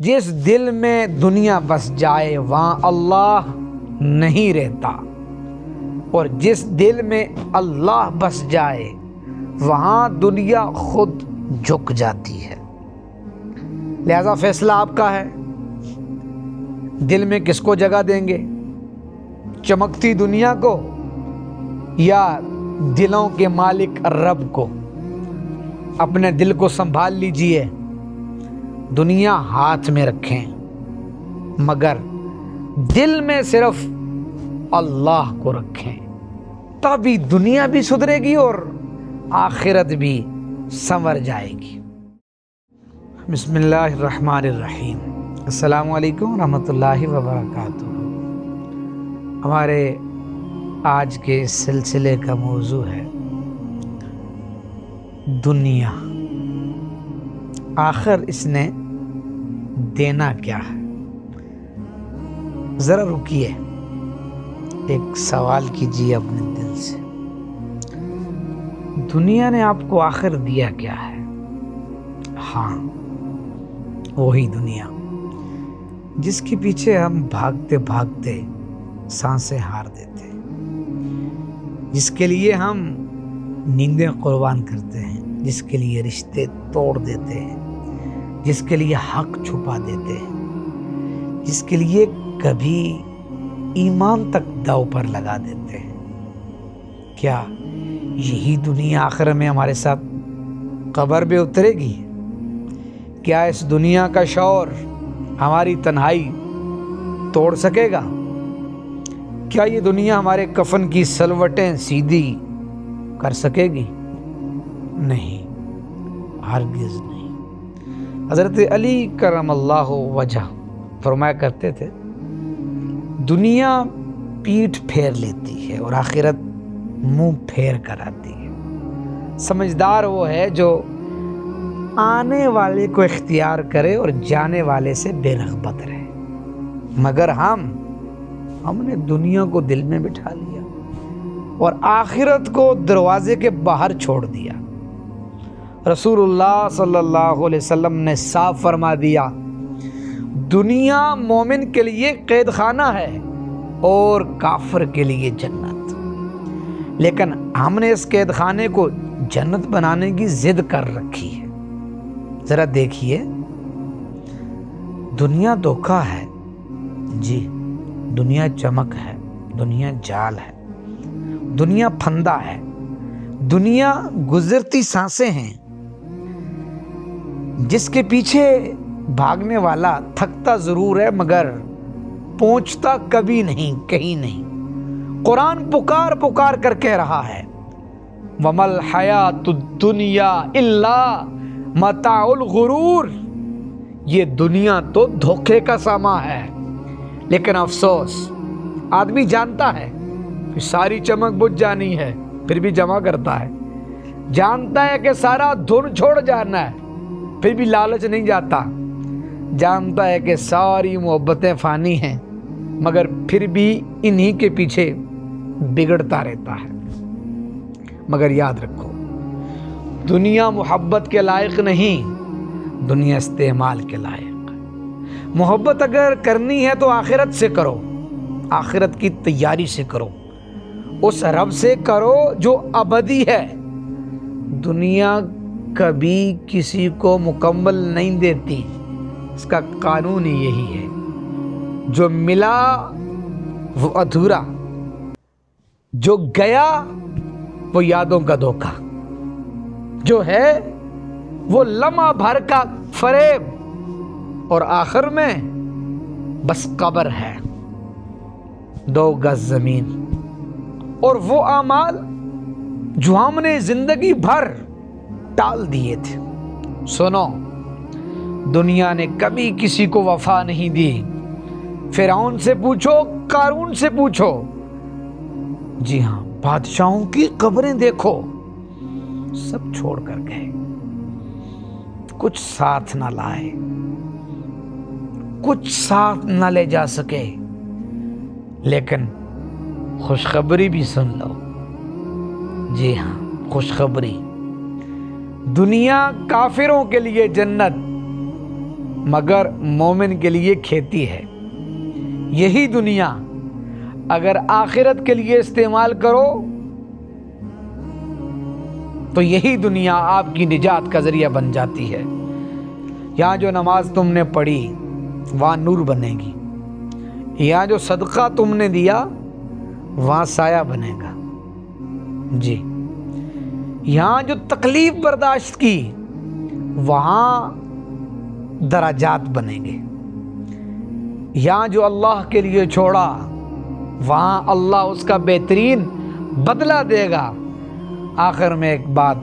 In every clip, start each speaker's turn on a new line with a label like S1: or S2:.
S1: جس دل میں دنیا بس جائے وہاں اللہ نہیں رہتا، اور جس دل میں اللہ بس جائے وہاں دنیا خود جھک جاتی ہے۔ لہذا فیصلہ آپ کا ہے، دل میں کس کو جگہ دیں گے؟ چمکتی دنیا کو یا دلوں کے مالک رب کو؟ اپنے دل کو سنبھال لیجئے، دنیا ہاتھ میں رکھیں، مگر دل میں صرف اللہ کو رکھیں، تبھی دنیا بھی سدھرے گی اور آخرت بھی سنور جائے گی۔ بسم اللہ الرحمن الرحیم۔ السلام علیکم ورحمۃ اللہ وبرکاتہ۔ ہمارے آج کے اس سلسلے کا موضوع ہے دنیا، آخر اس نے دینا کیا ہے؟ ذرا رکیے، ایک سوال کیجیے اپنے دل سے، دنیا نے آپ کو آخر دیا کیا ہے؟ ہاں، وہی دنیا جس کے پیچھے ہم بھاگتے بھاگتے سانسیں ہار دیتے ہیں، جس کے لیے ہم نیندیں قربان کرتے ہیں، جس کے لیے رشتے توڑ دیتے ہیں، جس کے لیے حق چھپا دیتے ہیں، جس کے لیے کبھی ایمان تک داؤ پر لگا دیتے ہیں۔ کیا یہی دنیا آخر میں ہمارے ساتھ قبر میں اترے گی؟ کیا اس دنیا کا شور ہماری تنہائی توڑ سکے گا؟ کیا یہ دنیا ہمارے کفن کی سلوٹیں سیدھی کر سکے گی؟ نہیں، ہرگز نہیں۔ حضرت علی کرم اللہ وجہ فرمایا کرتے تھے، دنیا پیٹھ پھیر لیتی ہے اور آخرت منہ پھیر کر آتی ہے۔ سمجھدار وہ ہے جو آنے والے کو اختیار کرے اور جانے والے سے بے رغبت رہے، مگر ہم نے دنیا کو دل میں بٹھا لیا اور آخرت کو دروازے کے باہر چھوڑ دیا۔ رسول اللہ صلی اللہ علیہ وسلم نے صاف فرما دیا، دنیا مومن کے لیے قید خانہ ہے اور کافر کے لیے جنت، لیکن ہم نے اس قید خانے کو جنت بنانے کی ضد کر رکھی ہے۔ ذرا دیکھیے، دنیا دھوکہ ہے جی، دنیا چمک ہے، دنیا جال ہے، دنیا پھندا ہے، دنیا گزرتی سانسیں ہیں، جس کے پیچھے بھاگنے والا تھکتا ضرور ہے مگر پہنچتا کبھی نہیں، کہیں نہیں۔ قرآن پکار پکار کر کہہ رہا ہے، وَمَا الْحَيَاةُ الدُّنْيَا إِلَّا مَتَاعُ الْغُرُورِ، یہ دنیا تو دھوکے کا سامان ہے۔ لیکن افسوس، آدمی جانتا ہے کہ ساری چمک بجھ جانی ہے، پھر بھی جمع کرتا ہے، جانتا ہے کہ سارا دھن چھوڑ جانا ہے، پھر بھی لالچ نہیں جاتا، جانتا ہے کہ ساری محبتیں فانی ہیں، مگر پھر بھی انہی کے پیچھے بگڑتا رہتا ہے۔ مگر یاد رکھو، دنیا محبت کے لائق نہیں، دنیا استعمال کے لائق ہے۔ محبت اگر کرنی ہے تو آخرت سے کرو، آخرت کی تیاری سے کرو، اس رب سے کرو جو ابدی ہے۔ دنیا کبھی کسی کو مکمل نہیں دیتی، اس کا قانون ہی یہی ہے، جو ملا وہ ادھورا، جو گیا وہ یادوں کا دھوکہ، جو ہے وہ لمحہ بھر کا فریب، اور آخر میں بس قبر ہے، 2 گز زمین، اور وہ اعمال جو ہم نے زندگی بھر ٹال دیے تھے۔ سنو، دنیا نے کبھی کسی کو وفا نہیں دی۔ فرعون سے پوچھو، قارون سے پوچھو، جی ہاں، بادشاہوں کی قبریں دیکھو، سب چھوڑ کر گئے، کچھ ساتھ نہ لائے، کچھ ساتھ نہ لے جا سکے۔ لیکن خوشخبری بھی سن لو، جی ہاں، خوشخبری، دنیا کافروں کے لیے جنت مگر مومن کے لیے کھیتی ہے۔ یہی دنیا اگر آخرت کے لیے استعمال کرو تو یہی دنیا آپ کی نجات کا ذریعہ بن جاتی ہے۔ یہاں جو نماز تم نے پڑھی وہاں نور بنے گی، یہاں جو صدقہ تم نے دیا وہاں سایہ بنے گا، جی یہاں جو تکلیف برداشت کی وہاں درجات بنیں گے، یہاں جو اللہ کے لیے چھوڑا وہاں اللہ اس کا بہترین بدلہ دے گا۔ آخر میں ایک بات،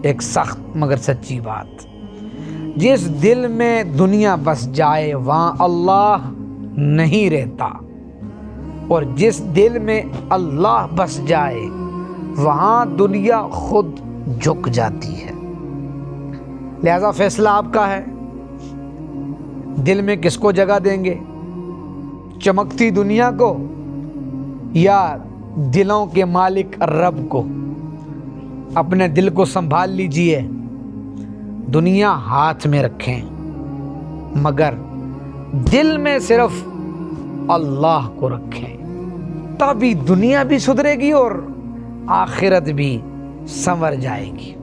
S1: ایک سخت مگر سچی بات، جس دل میں دنیا بس جائے وہاں اللہ نہیں رہتا، اور جس دل میں اللہ بس جائے وہاں دنیا خود جھک جاتی ہے۔ لہذا فیصلہ آپ کا ہے، دل میں کس کو جگہ دیں گے، چمکتی دنیا کو یا دلوں کے مالک رب کو؟ اپنے دل کو سنبھال لیجئے، دنیا ہاتھ میں رکھیں مگر دل میں صرف اللہ کو رکھیں، تبھی دنیا بھی سدھرے گی اور آخرت بھی سنور جائے گی۔